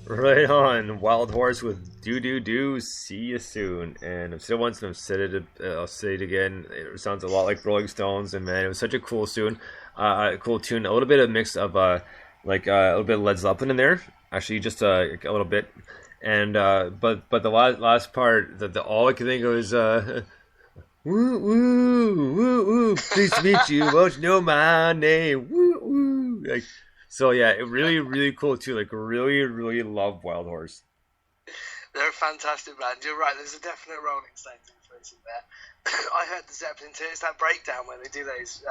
Right on. Wild Horse with Do Do Do. See you soon. And I've said it once and I'll say it again. It sounds a lot like Rolling Stones, and man, it was such a cool tune. Cool tune. A little bit of mix of a little bit of Led Zeppelin in there. Actually, just a little bit. And but the last part, the all I can think of is woo woo woo woo. Pleased to meet you. Won't you know my name? Woo woo. Like. So yeah, it really cool too. Like really love Wild Horse. They're a fantastic band. You're right. There's a definite Rolling Stones influence in there. I heard the Zeppelin too. It's that breakdown where they do those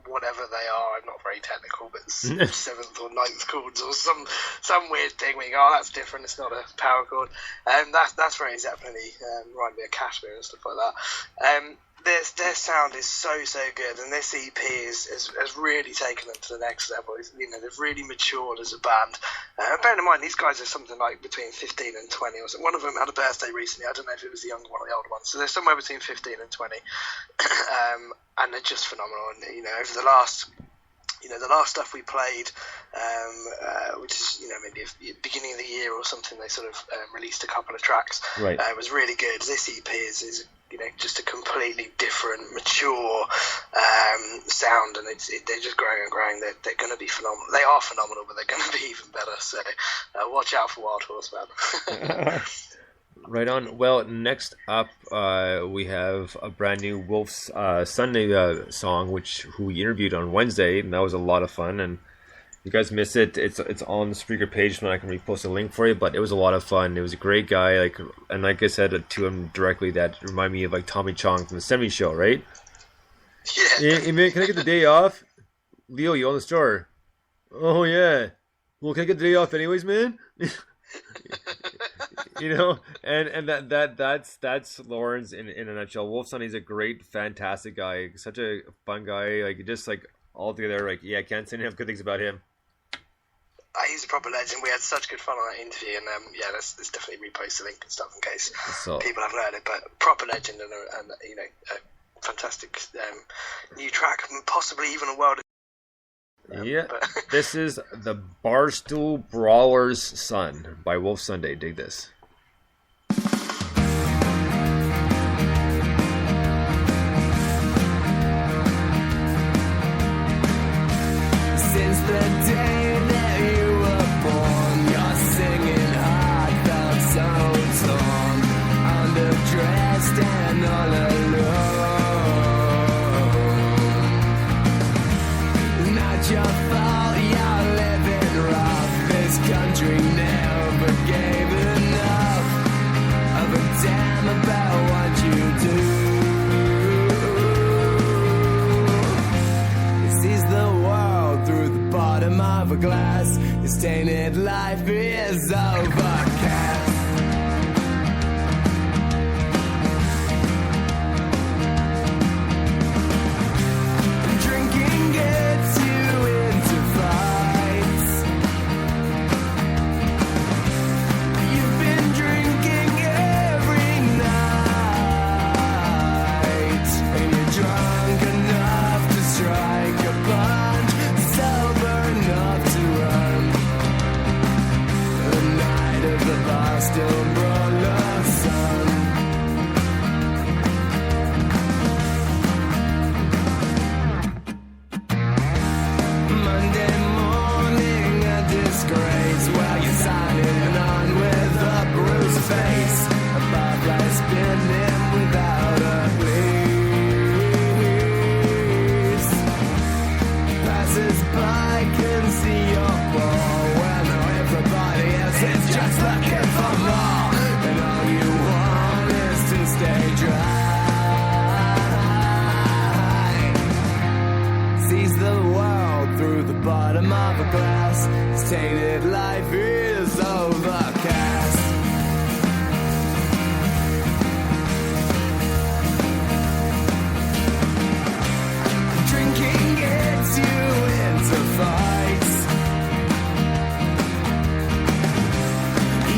whatever they are. I'm not very technical, but seventh or ninth chords or some weird thing. Where you go, oh, that's different. It's not a power chord. That's very Zeppelin-y. Remind me of Kashmir and stuff like that. Their sound is so good, and this EP has really taken them to the next level. They've really matured as a band. Bearing in mind, these guys are something like between 15 and 20 or something. One of them had a birthday recently. I don't know if it was the younger one or the older one. So they're somewhere between 15 and 20, and they're just phenomenal. And over the last stuff we played, which is maybe beginning of the year or something, they sort of released a couple of tracks. Right. It was really good. This EP is just a completely different, mature sound, and they're just growing and growing. They're going to be phenomenal. They are phenomenal, but they're going to be even better. So watch out for Wild Horse, man. Right on. Well, next up, we have a brand new Wolf's Sunday song, who we interviewed on Wednesday, and that was a lot of fun. And if you guys miss it, it's on the Spreaker page, and I can repost a link for you. But it was a lot of fun. It was a great guy, and like I said to him directly, that reminded me of like Tommy Chong from the '70s Show, right? Yeah. Hey man, can I get the day off? Leo, you own the store. Oh yeah. Well, can I get the day off anyways, man? And that's Lawrence in a nutshell. Wolf Sonny's a great, fantastic guy, such a fun guy, just altogether, I can't say enough good things about him. He's a proper legend. We had such good fun on that interview, and let's definitely repost the link and stuff in case people haven't heard it. But proper legend, and a fantastic new track, possibly even a world. This is the Barstool Brawler's Son by Wolf Sunday. Dig this. Since the day that you were born, you're singing heartfelt, so torn, underdressed and all alone. Not your fault, you're living rough. This country never gave enough of a damn about what you do. It sees the world through the bottom of a glass. His tainted life is overcast. Drinking gets you into fights. You've been drinking every night, and you're drunk enough to strike a punch, sober enough to run the night of the Boston Brawler's Son. Monday morning, a disgrace. While you're signing on with a bruised face, a barbell spinning without a place. Passers by can see your ball when everybody else is just looking for more, and all you want is to stay dry. Sees the world through the bottom of a glass. His tainted life is overcast. Drinking gets you into fights.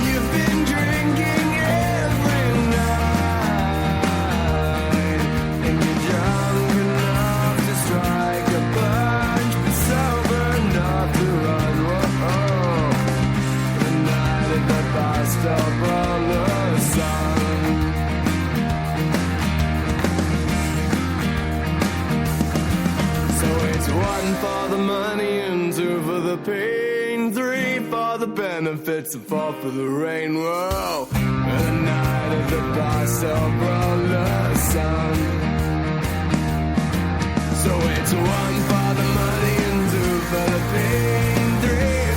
You've been drinking every night, and you're drunk enough to strike a punch, but sober enough to run. Whoa, the night benefits of fall for the rain. Whoa, the night of the past umbrella sun. So it's 1 for the money and 2 for the pain, 3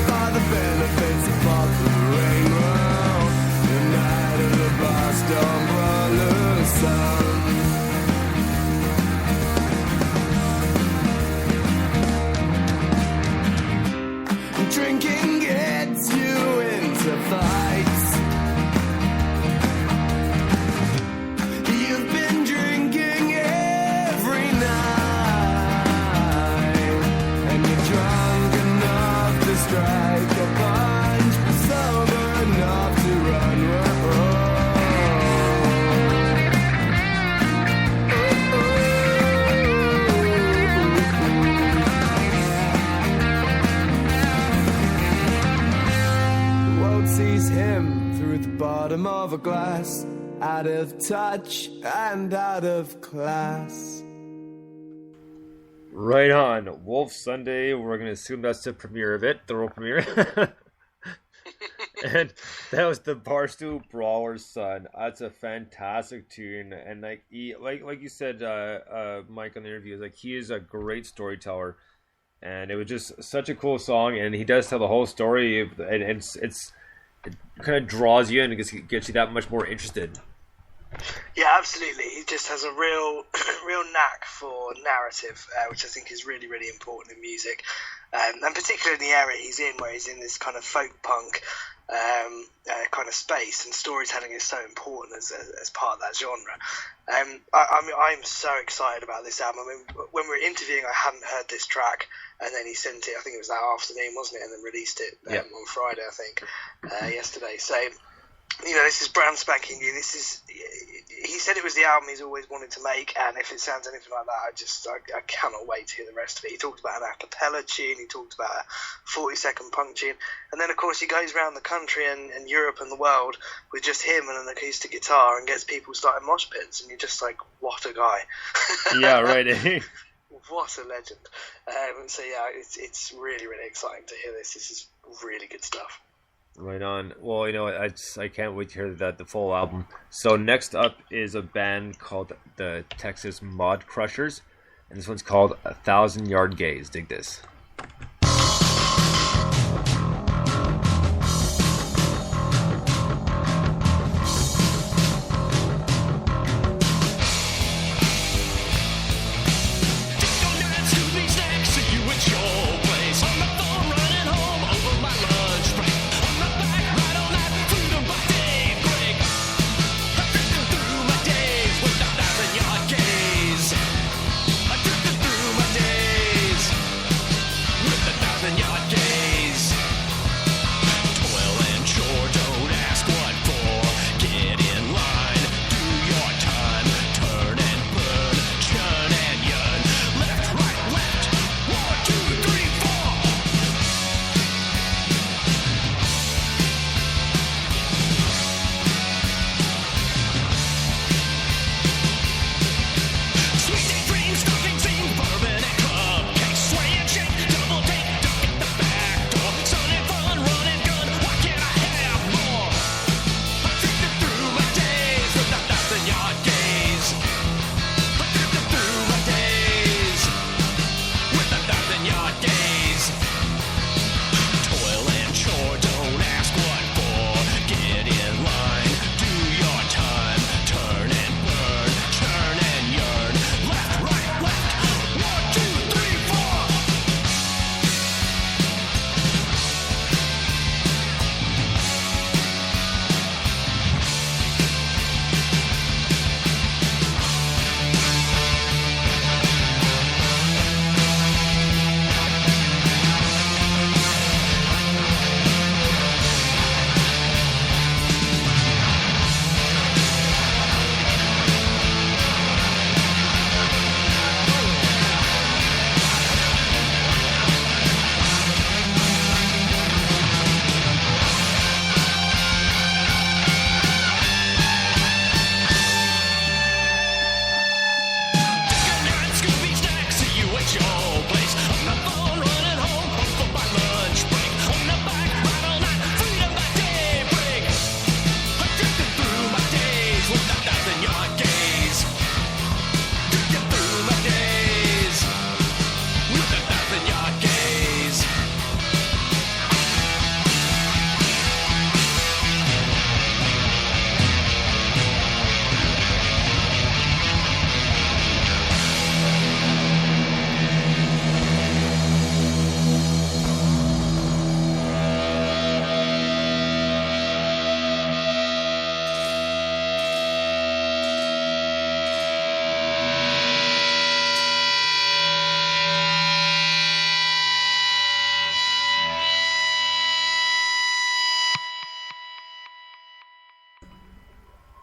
for the benefits of fall for the rain. Whoa, the night of the past umbrella sun. Drinking gets you into fights. You've been drinking every night, and you're drunk enough to strike a punch, but sober enough to run. Sees him through the bottom of a glass, out of touch and out of class. Right on. Wolf Sunday, we're going to assume that's the premiere of it, the world premiere. And that was the Barstool Brawler's Son. That's a fantastic tune. And like you said, Mike, on the interview, like he is a great storyteller. And it was just such a cool song. And he does tell the whole story. And it kind of draws you in and gets you that much more interested. Yeah, absolutely. He just has a real knack for narrative, which I think is really, really important in music. And particularly in the area he's in, where he's in this kind of folk punk kind of space, and storytelling is so important as part of that genre. I'm so excited about this album. I mean, when we were interviewing, I hadn't heard this track, and then he sent it, I think it was that afternoon, wasn't it, and then released it on Friday, I think, yesterday. So, you know, this is brand spanking new. He said it was the album he's always wanted to make, and if it sounds anything like that, I cannot wait to hear the rest of it. He talked about an a cappella tune, he talked about a 40-second punk tune, and then of course he goes around the country and Europe and the world with just him and an acoustic guitar and gets people starting mosh pits, and you're just like, what a guy. Yeah, right. What a legend. So yeah, it's really, really exciting to hear this. This is really good stuff. Right on. Well, you know, I can't wait to hear the full album. So next up is a band called the Texas Mod Crushers, and this one's called 1,000 Yard Gaze. Dig this.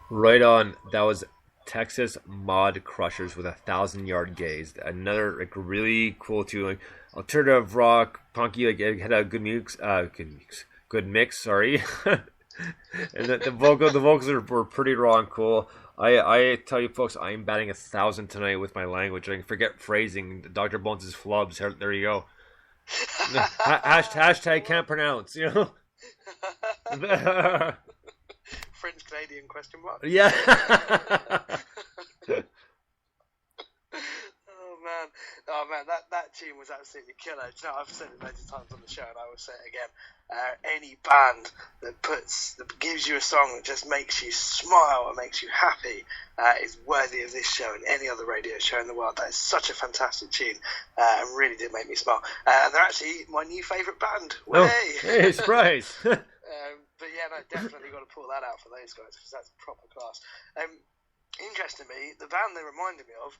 Right on. That was Texas Mod Crushers with 1,000 Yard Gaze. Another like really cool tune, like alternative rock, punky. Like it had a good mix. Good mix. Sorry. And the vocals were pretty raw and cool. I tell you folks, I'm batting 1,000 tonight with my language. I can forget phrasing. Dr.Bones' flubs. There you go. Hashtag can't pronounce. You know. French Canadian question mark. Yeah. Oh man, that tune was absolutely killer. You know, I've said it loads of times on the show, and I will say it again. Any band that gives you a song that just makes you smile and makes you happy is worthy of this show and any other radio show in the world. That is such a fantastic tune, and really did make me smile. And they're actually my new favourite band. Oh, hey, surprise! But yeah, no, definitely got to pull that out for those guys because that's proper class. Interestingly, the band they reminded me of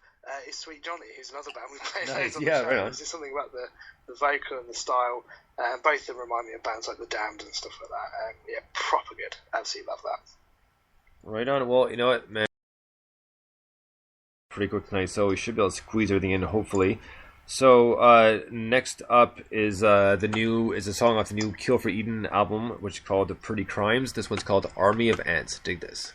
is Sweet Johnny, who's another band we played Nice. on Yeah, the show. right on. There's just something about the vocal and the style. Both of them remind me of bands like The Damned and stuff like that. Yeah, proper good. Absolutely love that. Right on. Well, you know what, man? Pretty quick tonight, so we should be able to squeeze everything in, hopefully. So next up is a song off the new Kill for Eden album, which is called The Pretty Crimes. This one's called Army of Ants. Dig this.